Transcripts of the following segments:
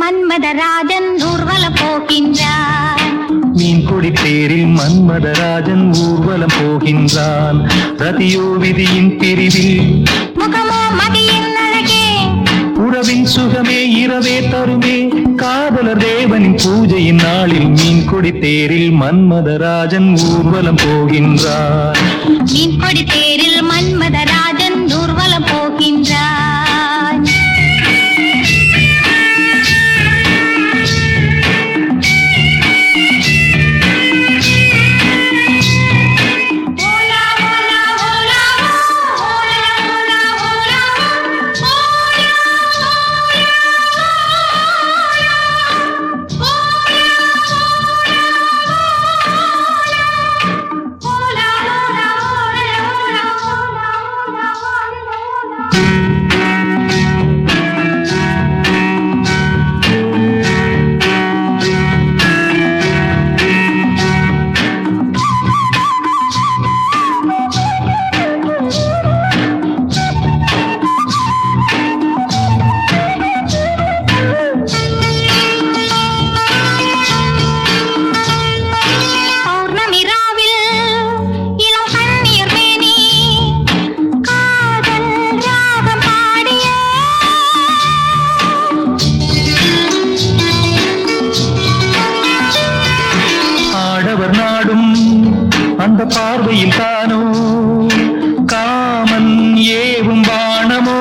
மன்மதராஜன் ஊர்வலம் போகின்றான். மீன்கொடி தேரில் மன்மதராஜன் ஊர்வலம் போகின்றான். ரதியோ விதியின் பிரிவில் முகமோ மதியின் அழகே, உறவின் சுகமே இரவே தருமே. காதலர் தேவனின் பூஜையின் நாளில் மீன்கொடி தேரில் மன்மதராஜன் ஊர்வலம் போகின்றான். மீன்கொடி தேரில் மன்மதராஜன் ஊர்வலம் போகின்றான். அந்த பார்வையில் தானோ காமன் ஏவும் வானமோ.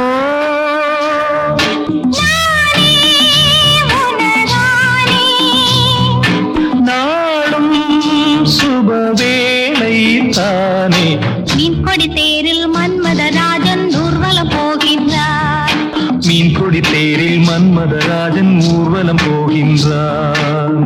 நாளும் சுபவேளை தானே. மீன்கொடி தேரில் மன்மதராஜன் ஊர்வலம் போகின்றார். மீன்கொடி தேரில் மன்மதராஜன் ஊர்வலம் போகின்றான்.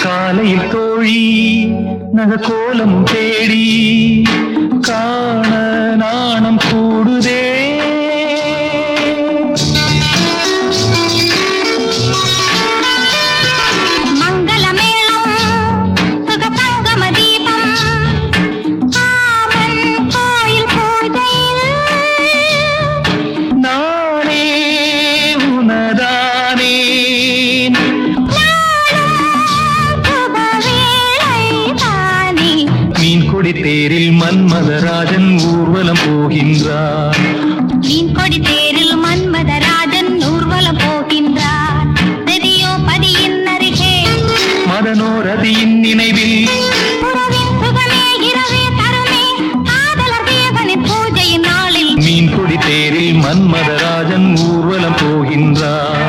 காலையில் தோழி நகக்கோலமும் தேடி காண நாணம் கூடுதே. மங்களமேளம் சுகபங்கம தீபம் காமன் கோயில் பூஜையில் நானே உனதானே. மீன்கொடி தேரில் மன்மதராஜன் ஊர்வலம் போகின்றார். மீன்கொடி தேரில் மன்மதராஜன் ஊர்வலம் போகின்றார். ரதியோ பதியின் அருகே, மதனோ ரதியின் நினைவில் உறவின் சுகமே இரவே தருமே. காதலர் தேவனின் பூஜையின் நாளில் மீன்கொடி தேரில் மன்மதராஜன் ஊர்வலம் போகின்றார்.